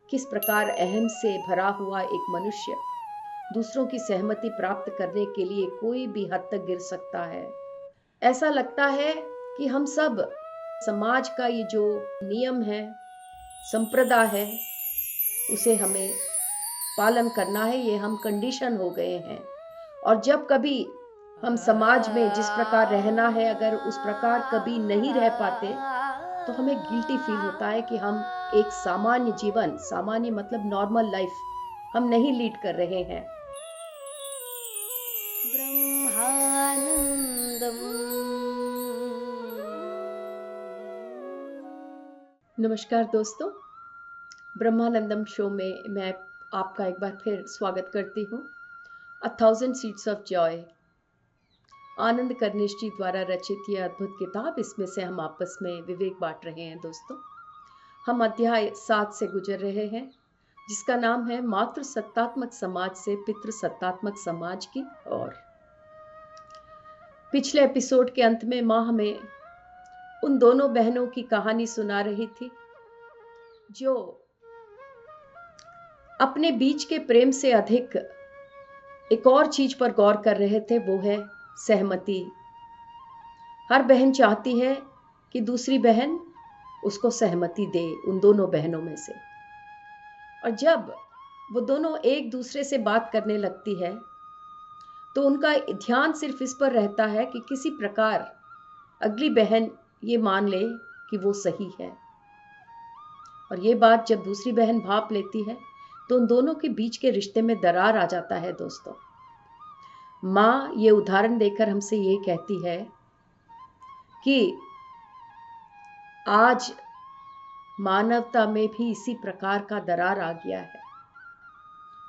किस प्रकार अहम से भरा हुआ एक मनुष्य दूसरों की सहमति प्राप्त करने के लिए कोई भी हद तक गिर सकता है। ऐसा लगता है कि हम सब समाज का ये जो नियम है, संप्रदाय है, उसे हमें पालन करना है। ये हम कंडीशन हो गए हैं और जब कभी हम समाज में जिस प्रकार रहना है, अगर उस प्रकार कभी नहीं रह पाते तो हमें गिल्टी फील होता है कि हम एक सामान्य जीवन, सामान्य मतलब नॉर्मल लाइफ, हम नहीं लीड कर रहे हैं। ब्रह्मानंदम। नमस्कार दोस्तों, ब्रह्मानंदम शो में मैं आपका एक बार फिर स्वागत करती हूँ। 1000 seeds of Joy, Anand Cornish जी द्वारा रचित यह अद्भुत किताब, इसमें से हम आपस में विवेक बांट रहे हैं। दोस्तों, हम अध्याय 7 से गुजर रहे हैं, जिसका नाम है मातृ सत्तात्मक समाज से पितृ सत्तात्मक समाज की ओर। पिछले एपिसोड के अंत में माँ हमें उन दोनों बहनों की कहानी सुना रही थी जो अपने बीच के प्रेम से अधिक एक और चीज पर गौर कर रहे थे, वो है सहमति। हर बहन चाहती है कि दूसरी बहन उसको सहमति दे, उन दोनों बहनों में से। और जब वो दोनों एक दूसरे से बात करने लगती है तो उनका ध्यान सिर्फ इस पर रहता है कि किसी प्रकार अगली बहन ये मान ले कि वो सही है। और ये बात जब दूसरी बहन भाप लेती है तो उन दोनों के बीच के रिश्ते में दरार आ जाता है। दोस्तों, माँ ये उदाहरण देकर हमसे ये कहती है कि आज मानवता में भी इसी प्रकार का दरार आ गया है।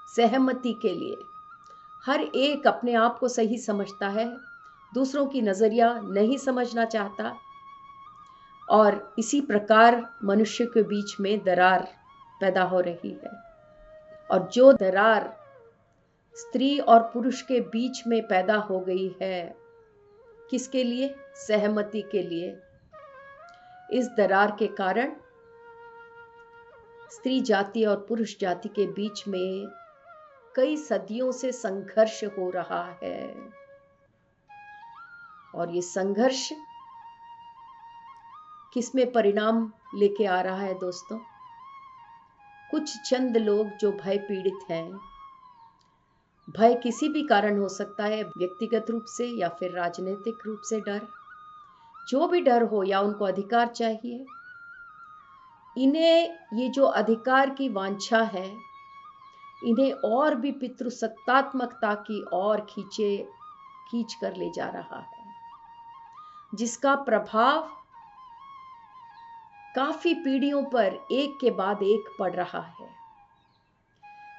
सहमति के लिए हर एक अपने आप को सही समझता है, दूसरों की नजरिया नहीं समझना चाहता, और इसी प्रकार मनुष्य के बीच में दरार पैदा हो रही है। और जो दरार स्त्री और पुरुष के बीच में पैदा हो गई है, किसके लिए? सहमति के लिए। इस दरार के कारण स्त्री जाति और पुरुष जाति के बीच में कई सदियों से संघर्ष हो रहा है। और ये संघर्ष किसमें परिणाम लेके आ रहा है? दोस्तों, कुछ चंद लोग जो भय पीड़ित हैं, भय किसी भी कारण हो सकता है, व्यक्तिगत रूप से या फिर राजनीतिक रूप से डर, जो भी डर हो, या उनको अधिकार चाहिए, इन्हें ये जो अधिकार की वांछा है, इन्हें और भी पितृसत्तात्मकता की ओर खींच कर ले जा रहा है, जिसका प्रभाव काफी पीढ़ियों पर एक के बाद एक पड़ रहा है।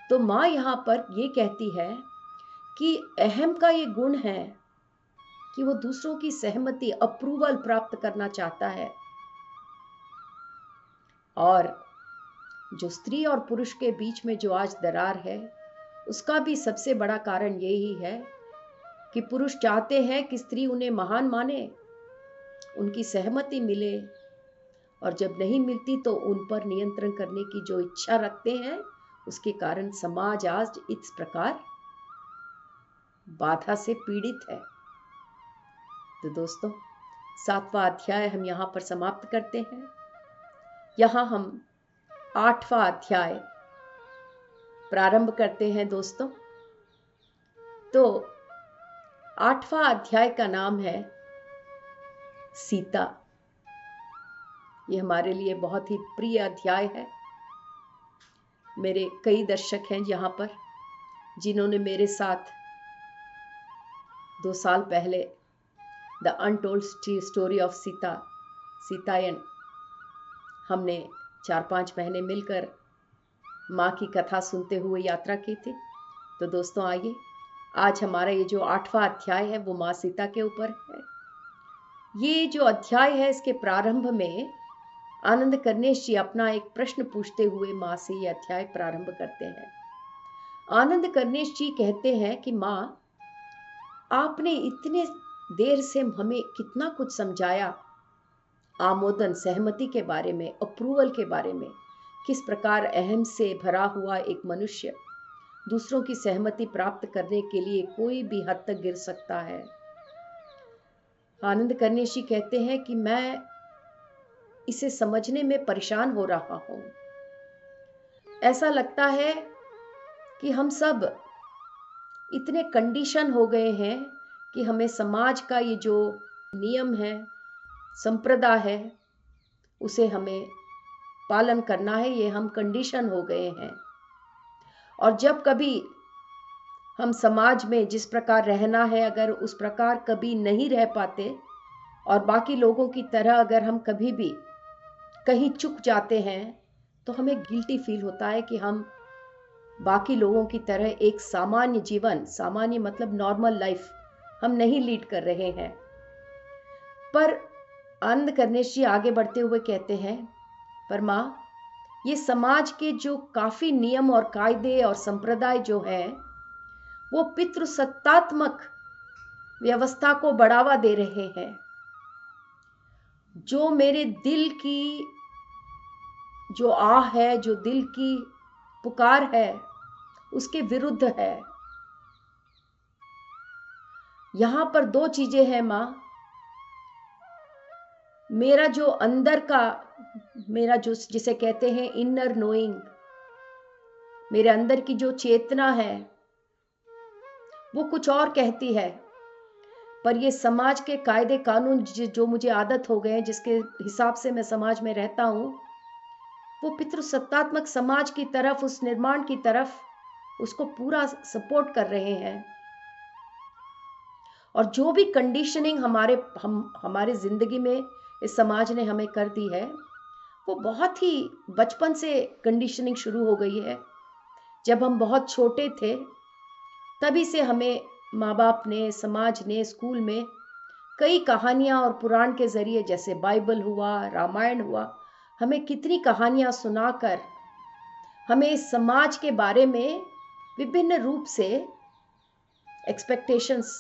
तो माँ यहां पर ये कहती है कि अहम का ये गुण है कि वो दूसरों की सहमति, अप्रूवल प्राप्त करना चाहता है। और जो स्त्री और पुरुष के बीच में जो आज दरार है, उसका भी सबसे बड़ा कारण यही है कि पुरुष चाहते हैं कि स्त्री उन्हें महान माने, उनकी सहमति मिले, और जब नहीं मिलती तो उन पर नियंत्रण करने की जो इच्छा रखते हैं, उसके कारण समाज आज इस प्रकार बाधा से पीड़ित है। तो दोस्तों, 7वां अध्याय हम यहां पर समाप्त करते हैं। यहां हम 8वां अध्याय प्रारंभ करते हैं। दोस्तों, तो 8वां अध्याय का नाम है सीता। ये हमारे लिए बहुत ही प्रिय अध्याय है। मेरे कई दर्शक हैं यहाँ पर जिन्होंने मेरे साथ 2 साल पहले the untold story of Sitayan, हमने 4-5 महीने मिलकर माँ की कथा सुनते हुए यात्रा की थी। तो दोस्तों, आइए, आज हमारा ये जो 8वां अध्याय है वो माँ सीता के ऊपर है। ये जो अध्याय है, इसके प्रारंभ में आनंद कर्निश जी अपना एक प्रश्न पूछते हुए माँ से ये अध्याय प्रारंभ करते हैं। आनंद कर्निश जी कहते हैं कि माँ, आपने इतने देर से हमें कितना कुछ समझाया, आमोदन, सहमति के बारे में, अप्रूवल के बारे में, किस प्रकार अहम से भरा हुआ एक मनुष्य दूसरों की सहमति प्राप्त करने के लिए कोई भी हद तक गिर सकता है। आनंद कर्णेशी कहते हैं कि मैं इसे समझने में परेशान हो रहा हूं। ऐसा लगता है कि हम सब इतने कंडीशन हो गए हैं कि हमें समाज का ये जो नियम है, संप्रदाय है, उसे हमें पालन करना है। ये हम कंडीशन हो गए हैं। और जब कभी हम समाज में जिस प्रकार रहना है, अगर उस प्रकार कभी नहीं रह पाते और बाकी लोगों की तरह अगर हम कभी भी कहीं चूक जाते हैं, तो हमें गिल्टी फील होता है कि हम बाकी लोगों की तरह एक सामान्य जीवन, सामान्य मतलब नॉर्मल लाइफ, हम नहीं लीड कर रहे हैं। पर आनंद कर्णेश जी आगे बढ़ते हुए कहते हैं, पर माँ, ये समाज के जो काफी नियम और कायदे और संप्रदाय जो हैं, वो पितृसत्तात्मक व्यवस्था को बढ़ावा दे रहे हैं, जो मेरे दिल की जो आह है, जो दिल की पुकार है, उसके विरुद्ध है। यहां पर दो चीजें हैं मां। मेरा जो अंदर का, मेरा जो जिसे कहते हैं इनर नोइंग, मेरे अंदर की जो चेतना है वो कुछ और कहती है, पर ये समाज के कायदे कानून जो मुझे आदत हो गए हैं, जिसके हिसाब से मैं समाज में रहता हूं, वो पितृसत्तात्मक समाज की तरफ, उस निर्माण की तरफ उसको पूरा सपोर्ट कर रहे हैं। और जो भी कंडीशनिंग हमारे जिंदगी में इस समाज ने हमें कर दी है, वो बहुत ही बचपन से कंडीशनिंग शुरू हो गई है। जब हम बहुत छोटे थे तभी से हमें माँ बाप ने, समाज ने, स्कूल में कई कहानियां और पुराण के जरिए, जैसे बाइबल हुआ, रामायण हुआ, हमें कितनी कहानियां सुनाकर हमें इस समाज के बारे में विभिन्न रूप से एक्सपेक्टेशंस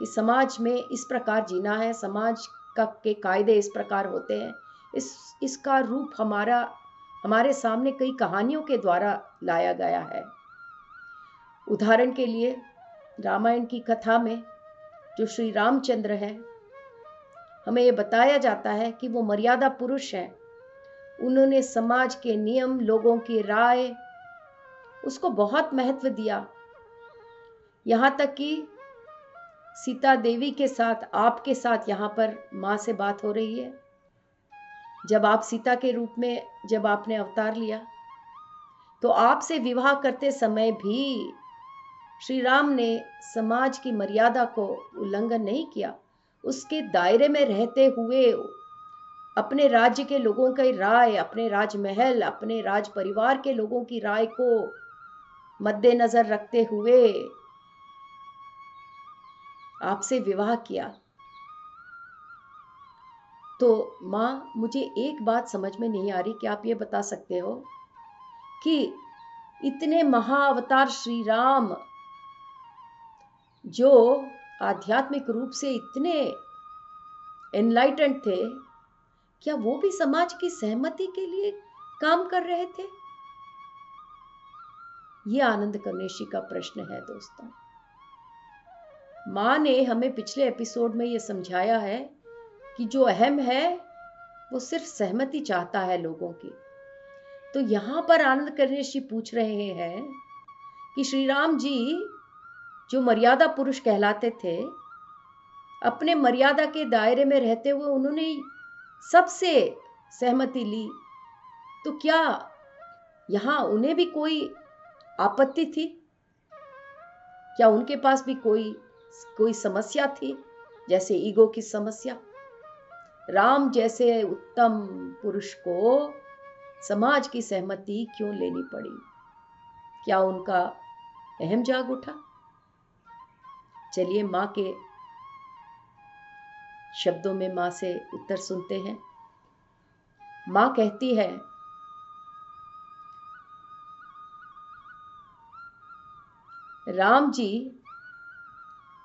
कि समाज में इस प्रकार जीना है, समाज के कायदे इस प्रकार होते हैं, इसका रूप हमारे सामने कई कहानियों के द्वारा लाया गया है। उदाहरण के लिए रामायण की कथा में जो श्री रामचंद्र हैं, हमें ये बताया जाता है कि वो मर्यादा पुरुष हैं। उन्होंने समाज के नियम, लोगों की राय, उसको बहुत महत्व दिया। यहाँ तक कि सीता देवी के साथ, आपके साथ यहाँ पर माँ से बात हो रही है, जब आप सीता के रूप में जब आपने अवतार लिया, तो आपसे विवाह करते समय भी श्री राम ने समाज की मर्यादा को उल्लंघन नहीं किया। उसके दायरे में रहते हुए अपने राज्य के लोगों की राय, अपने राजमहल, अपने राज परिवार के लोगों की राय को मद्देनजर रखते हुए आपसे विवाह किया। तो माँ, मुझे एक बात समझ में नहीं आ रही कि आप ये बता सकते हो कि इतने महाअवतार श्री राम, जो आध्यात्मिक रूप से इतने एनलाइटेंड थे, क्या वो भी समाज की सहमति के लिए काम कर रहे थे? ये आनंद कर्णेशी का प्रश्न है दोस्तों। माँ ने हमें पिछले एपिसोड में ये समझाया है कि जो अहम है वो सिर्फ सहमति चाहता है लोगों की। तो यहां पर आनंद कर्णेशी पूछ रहे हैं कि श्री राम जी जो मर्यादा पुरुष कहलाते थे, अपने मर्यादा के दायरे में रहते हुए उन्होंने सबसे सहमति ली, तो क्या यहां उन्हें भी कोई आपत्ति थी? क्या उनके पास भी कोई समस्या थी, जैसे ईगो की समस्या? राम जैसे उत्तम पुरुष को समाज की सहमति क्यों लेनी पड़ी? क्या उनका अहम जाग उठा? चलिए मां के शब्दों में मां से उत्तर सुनते हैं। मां कहती है, राम जी,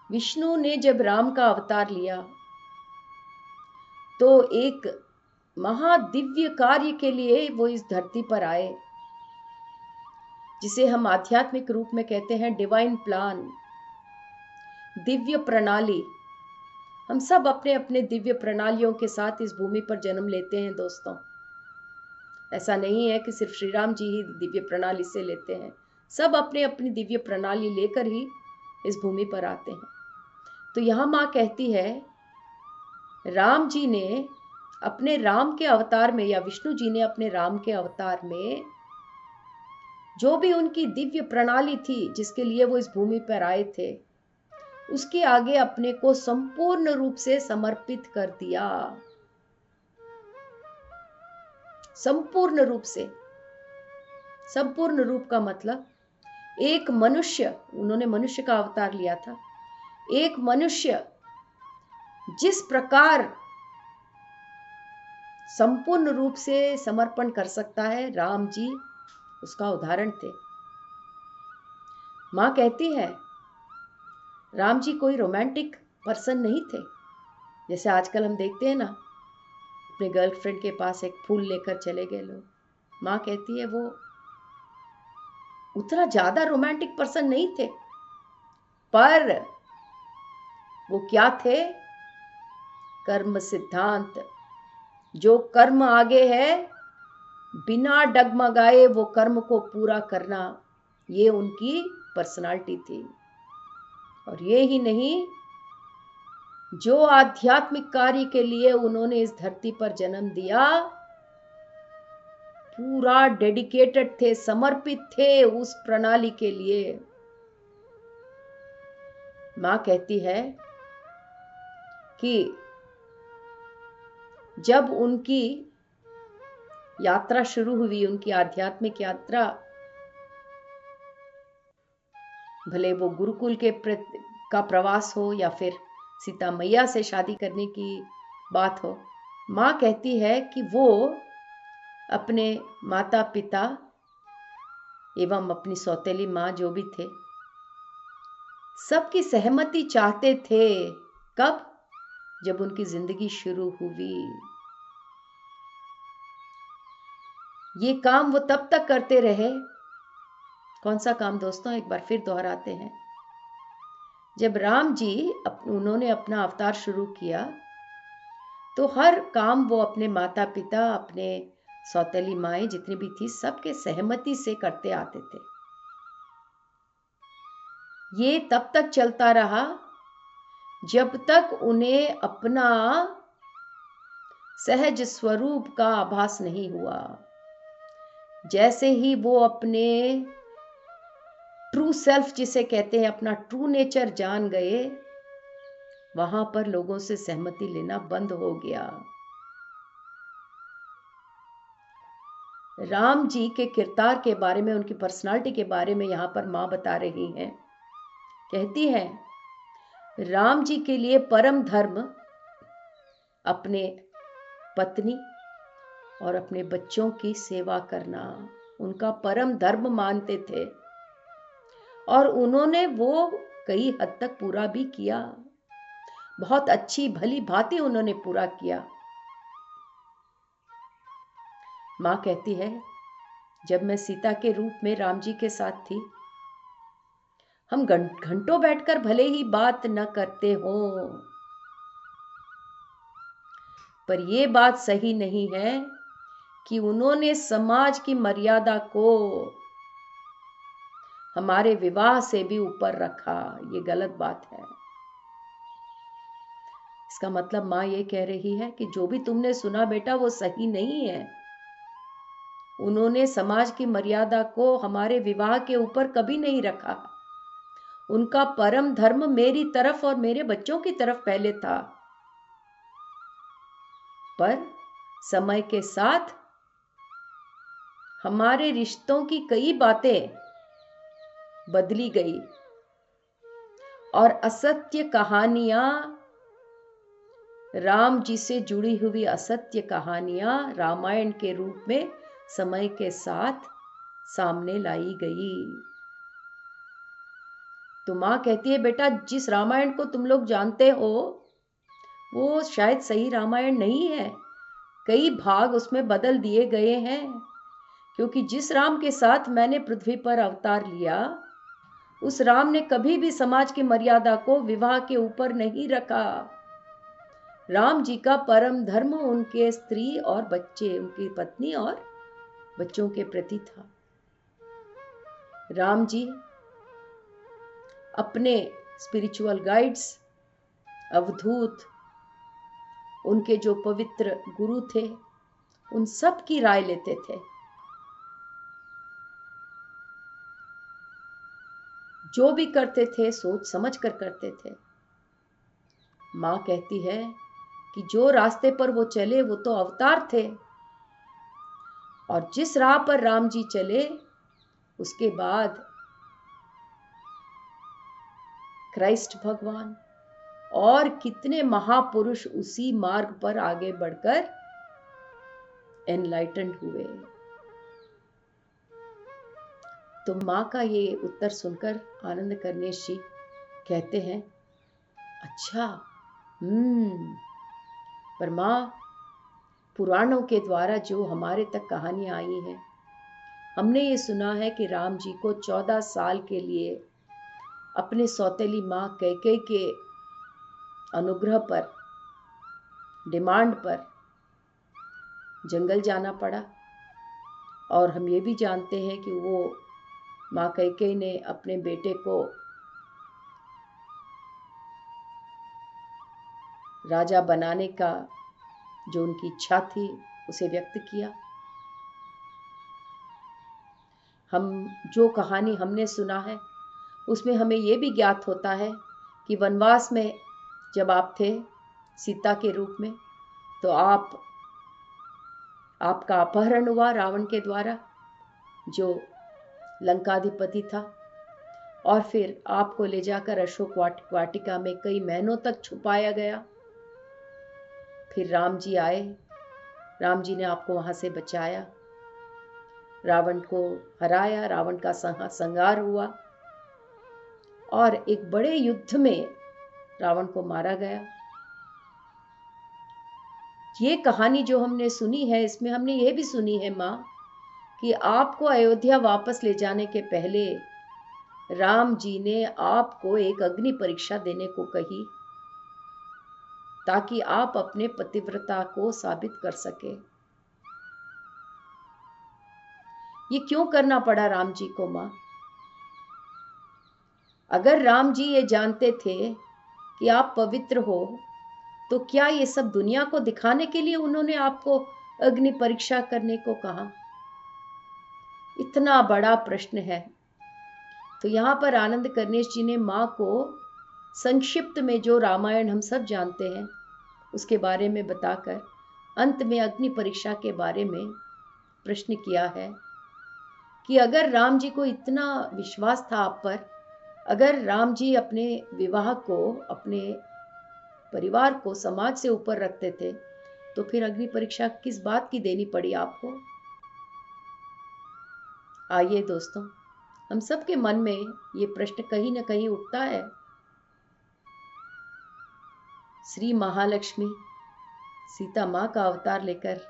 विष्णु ने जब राम का अवतार लिया तो एक महादिव्य कार्य के लिए वो इस धरती पर आए, जिसे हम आध्यात्मिक रूप में कहते हैं डिवाइन प्लान, दिव्य प्रणाली। हम सब अपने अपने दिव्य प्रणालियों के साथ इस भूमि पर जन्म लेते हैं दोस्तों। ऐसा नहीं है कि सिर्फ श्री राम जी ही दिव्य प्रणाली से लेते हैं, सब अपने अपनी दिव्य प्रणाली लेकर ही इस भूमि पर आते हैं। तो यहाँ माँ कहती है, राम जी ने अपने राम के अवतार में, या विष्णु जी ने अपने राम के अवतार में जो भी उनकी दिव्य प्रणाली थी जिसके लिए वो इस भूमि पर आए थे, उसके आगे अपने को संपूर्ण रूप से समर्पित कर दिया। संपूर्ण रूप से। संपूर्ण रूप का मतलब एक मनुष्य, उन्होंने मनुष्य का अवतार लिया था, एक मनुष्य जिस प्रकार संपूर्ण रूप से समर्पण कर सकता है, राम जी उसका उदाहरण थे। मां कहती है, राम जी कोई रोमांटिक पर्सन नहीं थे, जैसे आजकल हम देखते हैं ना, अपने गर्लफ्रेंड के पास एक फूल लेकर चले गए लोग। मां कहती है वो उतना ज्यादा रोमांटिक पर्सन नहीं थे, पर वो क्या थे? कर्म सिद्धांत। जो कर्म आगे है, बिना डगमगाए वो कर्म को पूरा करना, ये उनकी पर्सनालिटी थी। और ये ही नहीं, जो आध्यात्मिक कार्य के लिए उन्होंने इस धरती पर जन्म दिया, पूरा डेडिकेटेड थे, समर्पित थे उस प्रणाली के लिए। मां कहती है कि जब उनकी यात्रा शुरू हुई, उनकी आध्यात्मिक यात्रा, भले वो गुरुकुल का प्रवास हो या फिर सीता मैया से शादी करने की बात हो, मां कहती है कि वो अपने माता पिता एवं अपनी सौतेली मां जो भी थे, सबकी सहमति चाहते थे। कब? जब उनकी जिंदगी शुरू हुई। ये काम वो तब तक करते रहे। कौन सा काम दोस्तों? एक बार फिर दोहराते हैं। जब राम जी उन्होंने अपना अवतार शुरू किया, तो हर काम वो अपने माता पिता, अपने सौतेली माएँ जितनी भी थी, सबके सहमति से करते आते थे। ये तब तक चलता रहा जब तक उन्हें अपना सहज स्वरूप का आभास नहीं हुआ। जैसे ही वो अपने ट्रू सेल्फ जिसे कहते हैं, अपना ट्रू नेचर जान गए, वहां पर लोगों से सहमति लेना बंद हो गया। राम जी के किरदार के बारे में, उनकी पर्सनालिटी के बारे में यहां पर मां बता रही हैं। कहती है, राम जी के लिए परम धर्म अपने पत्नी और अपने बच्चों की सेवा करना उनका परम धर्म मानते थे, और उन्होंने वो कई हद तक पूरा भी किया। बहुत अच्छी भली भांति उन्होंने पूरा किया। मां कहती है, जब मैं सीता के रूप में राम जी के साथ थी, हम घंटों बैठकर भले ही बात न करते हो, पर यह बात सही नहीं है कि उन्होंने समाज की मर्यादा को हमारे विवाह से भी ऊपर रखा। ये गलत बात है। इसका मतलब मां ये कह रही है कि जो भी तुमने सुना बेटा, वो सही नहीं है। उन्होंने समाज की मर्यादा को हमारे विवाह के ऊपर कभी नहीं रखा। उनका परम धर्म मेरी तरफ और मेरे बच्चों की तरफ पहले था, पर समय के साथ हमारे रिश्तों की कई बातें बदली गई और असत्य कहानियां, राम जी से जुड़ी हुई असत्य कहानियां रामायण के रूप में समय के साथ सामने लाई गई। तो मां कहती है, बेटा जिस रामायण को तुम लोग जानते हो, वो शायद सही रामायण नहीं है। कई भाग उसमें बदल दिए गए हैं, क्योंकि जिस राम के साथ मैंने पृथ्वी पर अवतार लिया, उस राम ने कभी भी समाज की मर्यादा को विवाह के ऊपर नहीं रखा। राम जी का परम धर्म उनके स्त्री और बच्चे, उनकी पत्नी और बच्चों के प्रति था। राम जी अपने स्पिरिचुअल गाइड्स, अवधूत, उनके जो पवित्र गुरु थे, उन सब की राय लेते थे। जो भी करते थे सोच समझ कर करते थे। माँ कहती है कि जो रास्ते पर वो चले वो तो अवतार थे, और जिस राह पर राम जी चले उसके बाद क्राइस्ट भगवान और कितने महापुरुष उसी मार्ग पर आगे बढ़कर एनलाइटेंड हुए। तो माँ का ये उत्तर सुनकर आनंद कर्णेश जी कहते हैं, अच्छा, पर माँ, पुराणों के द्वारा जो हमारे तक कहानियां आई हैं, हमने ये सुना है कि राम जी को 14 साल के लिए अपने सौतेली माँ कैकेयी के अनुग्रह पर, डिमांड पर जंगल जाना पड़ा। और हम ये भी जानते हैं कि वो माँ कैकेयी ने अपने बेटे को राजा बनाने का जो उनकी इच्छा थी उसे व्यक्त किया। हम जो कहानी हमने सुना है उसमें हमें ये भी ज्ञात होता है कि वनवास में जब आप थे सीता के रूप में, तो आपका अपहरण हुआ रावण के द्वारा, जो लंकाधिपति था, और फिर आपको ले जाकर अशोक वाटिका में कई महीनों तक छुपाया गया। फिर राम जी आए, राम जी ने आपको वहां से बचाया, रावण को हराया, रावण का संहार हुआ और एक बड़े युद्ध में रावण को मारा गया। ये कहानी जो हमने सुनी है, इसमें हमने ये भी सुनी है माँ कि आपको अयोध्या वापस ले जाने के पहले राम जी ने आपको एक अग्नि परीक्षा देने को कही, ताकि आप अपने पतिव्रता को साबित कर सके। ये क्यों करना पड़ा राम जी को माँ? अगर राम जी ये जानते थे कि आप पवित्र हो, तो क्या ये सब दुनिया को दिखाने के लिए उन्होंने आपको अग्नि परीक्षा करने को कहा? इतना बड़ा प्रश्न है। तो यहाँ पर आनंद कर्णेश जी ने माँ को संक्षिप्त में जो रामायण हम सब जानते हैं उसके बारे में बताकर अंत में अग्नि परीक्षा के बारे में प्रश्न किया है कि अगर राम जी को इतना विश्वास था आप पर, अगर राम जी अपने विवाह को, अपने परिवार को समाज से ऊपर रखते थे, तो फिर अग्नि परीक्षा किस बात की देनी पड़ी आपको? आइए दोस्तों, हम सबके मन में ये प्रश्न कहीं ना कहीं उठता है। श्री महालक्ष्मी सीता माँ का अवतार लेकर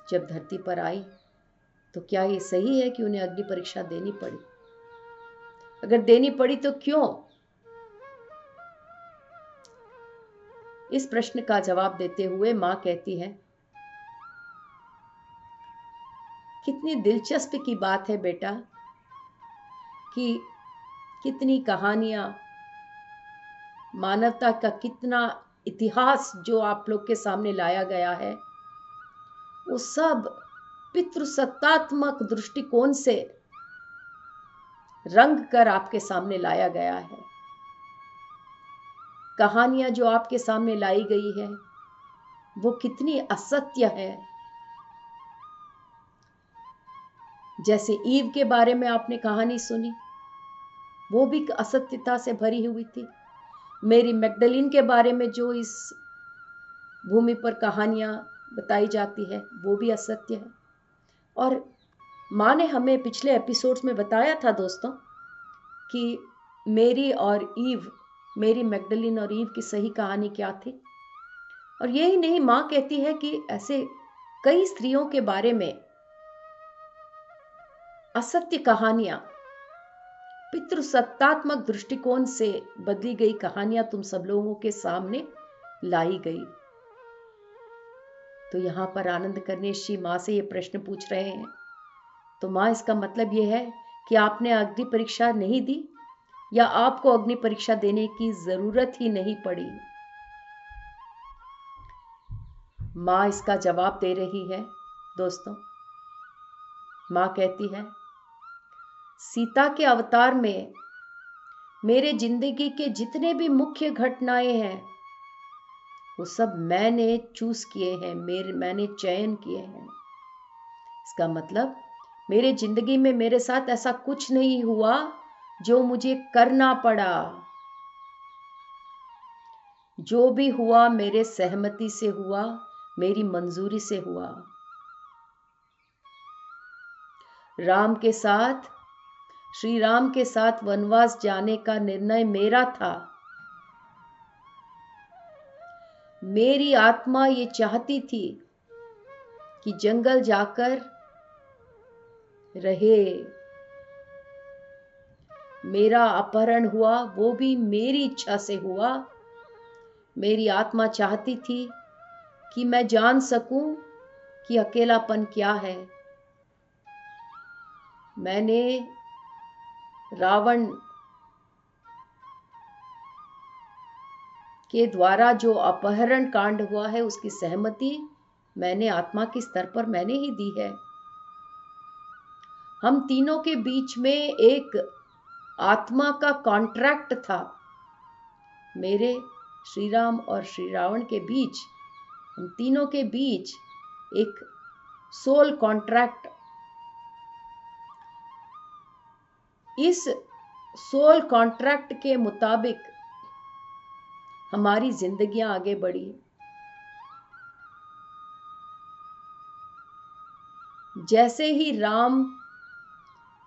जब धरती पर आई, तो क्या ये सही है कि उन्हें अग्नि परीक्षा देनी पड़ी? अगर देनी पड़ी तो क्यों? इस प्रश्न का जवाब देते हुए माँ कहती है, कितनी दिलचस्प की बात है बेटा कि कितनी कहानियां, मानवता का कितना इतिहास जो आप लोग के सामने लाया गया है, वो सब पितृसत्तात्मक दृष्टिकोण से रंग कर आपके सामने लाया गया है। कहानियां जो आपके सामने लाई गई है वो कितनी असत्य है। जैसे ईव के बारे में आपने कहानी सुनी, वो भी असत्यता से भरी हुई थी। मेरी मैग्डलीन के बारे में जो इस भूमि पर कहानियां बताई जाती है वो भी असत्य है। और माँ ने हमें पिछले एपिसोड्स में बताया था दोस्तों कि मेरी और ईव, मेरी मैग्डलीन और ईव की सही कहानी क्या थी। और यही नहीं, माँ कहती है कि ऐसे कई स्त्रियों के बारे में असत्य कहानियां, पितृसत्तात्मक दृष्टिकोण से बदली गई कहानियां तुम सब लोगों के सामने लाई गई। तो यहां पर आनंद कर्णेश जी मां से ये प्रश्न पूछ रहे हैं, तो मां इसका मतलब ये है कि आपने अग्नि परीक्षा नहीं दी या आपको अग्नि परीक्षा देने की जरूरत ही नहीं पड़ी। मां इसका जवाब दे रही है दोस्तों। मां कहती है, सीता के अवतार में मेरे जिंदगी के जितने भी मुख्य घटनाएं हैं वो सब मैंने चूज किए हैं, मैंने चयन किए हैं। इसका मतलब मेरे जिंदगी में मेरे साथ ऐसा कुछ नहीं हुआ जो मुझे करना पड़ा। जो भी हुआ मेरे सहमति से हुआ, मेरी मंजूरी से हुआ। श्री राम के साथ वनवास जाने का निर्णय मेरा था। मेरी आत्मा ये चाहती थी कि जंगल जाकर रहे। मेरा अपहरण हुआ वो भी मेरी इच्छा से हुआ। मेरी आत्मा चाहती थी कि मैं जान सकूं कि अकेलापन क्या है। मैंने रावण के द्वारा जो अपहरण कांड हुआ है उसकी सहमति मैंने आत्मा के स्तर पर मैंने ही दी है। हम तीनों के बीच में एक आत्मा का कॉन्ट्रैक्ट था। मेरे श्री राम और श्री रावण के बीच, हम तीनों के बीच एक सोल कॉन्ट्रैक्ट। इस सोल कॉन्ट्रैक्ट के मुताबिक हमारी जिंदगियां आगे बढ़ी। जैसे ही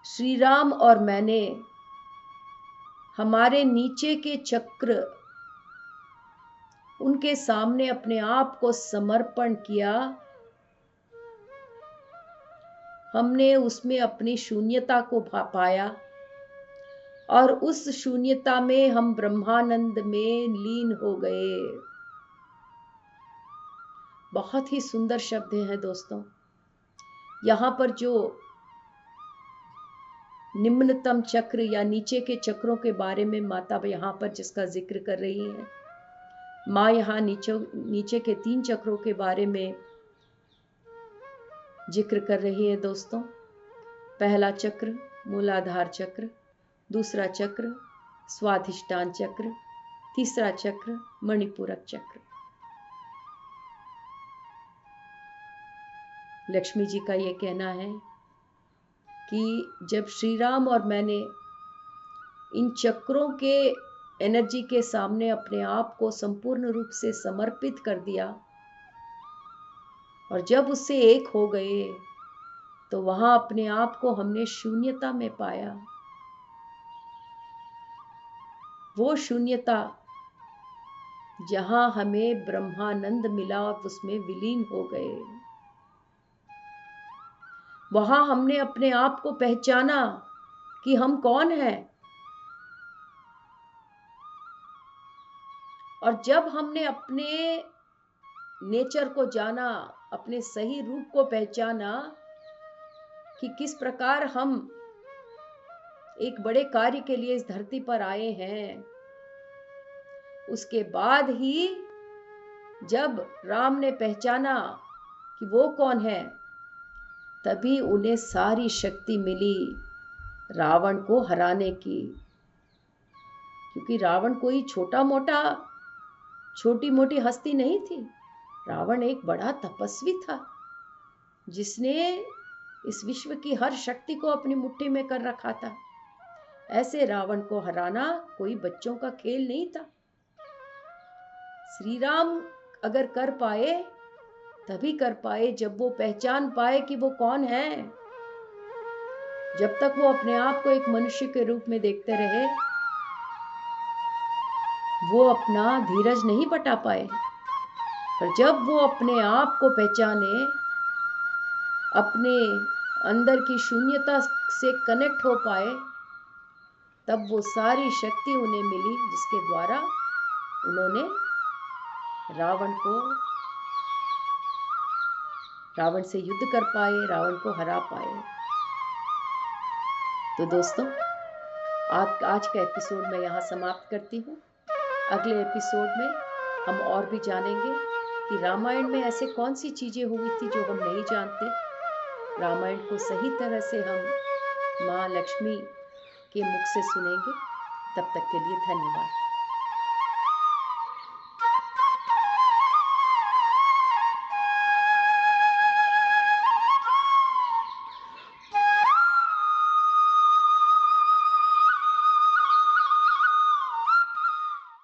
श्री राम और मैंने हमारे नीचे के चक्र उनके सामने अपने आप को समर्पण किया, हमने उसमें अपनी शून्यता को पाया और उस शून्यता में हम ब्रह्मानंद में लीन हो गए। बहुत ही सुंदर शब्द हैं दोस्तों। यहां पर जो निम्नतम चक्र या नीचे के चक्रों के बारे में माता यहां पर जिसका जिक्र कर रही है, मां यहां नीचे के 3 चक्रों के बारे में जिक्र कर रही है दोस्तों। पहला चक्र मूलाधार चक्र, दूसरा चक्र स्वाधिष्ठान चक्र, तीसरा चक्र मणिपूरक चक्र। लक्ष्मी जी का यह कहना है कि जब श्री राम और मैंने इन चक्रों के एनर्जी के सामने अपने आप को संपूर्ण रूप से समर्पित कर दिया और जब उससे एक हो गए तो वहां अपने आप को हमने शून्यता में पाया। वो शून्यता जहां हमें ब्रह्मानंद मिला और उसमें विलीन हो गए। वहां हमने अपने आप को पहचाना कि हम कौन हैं। और जब हमने अपने नेचर को जाना, अपने सही रूप को पहचाना कि किस प्रकार हम एक बड़े कार्य के लिए इस धरती पर आए हैं, उसके बाद ही जब राम ने पहचाना कि वो कौन है, तभी उन्हें सारी शक्ति मिली रावण को हराने की। क्योंकि रावण कोई छोटी मोटी हस्ती नहीं थी। रावण एक बड़ा तपस्वी था जिसने इस विश्व की हर शक्ति को अपनी मुट्ठी में कर रखा था। ऐसे रावण को हराना कोई बच्चों का खेल नहीं था। श्री राम अगर कर पाए तभी कर पाए जब वो पहचान पाए कि वो कौन है। जब तक वो अपने आप को एक मनुष्य के रूप में देखते रहे, वो अपना धीरज नहीं बटा पाए। पर जब वो अपने आप को पहचाने अपने अंदर की शून्यता से कनेक्ट हो पाए, तब वो सारी शक्ति उन्हें मिली जिसके द्वारा उन्होंने रावण से युद्ध कर पाए, रावण को हरा पाए। तो दोस्तों, आज का एपिसोड मैं यहाँ समाप्त करती हूँ। अगले एपिसोड में हम और भी जानेंगे कि रामायण में ऐसे कौन सी चीजें हुई थी जो हम नहीं जानते। रामायण को सही तरह से हम माँ लक्ष्मी के मुख से सुनेंगे। तब तक के लिए धन्यवाद।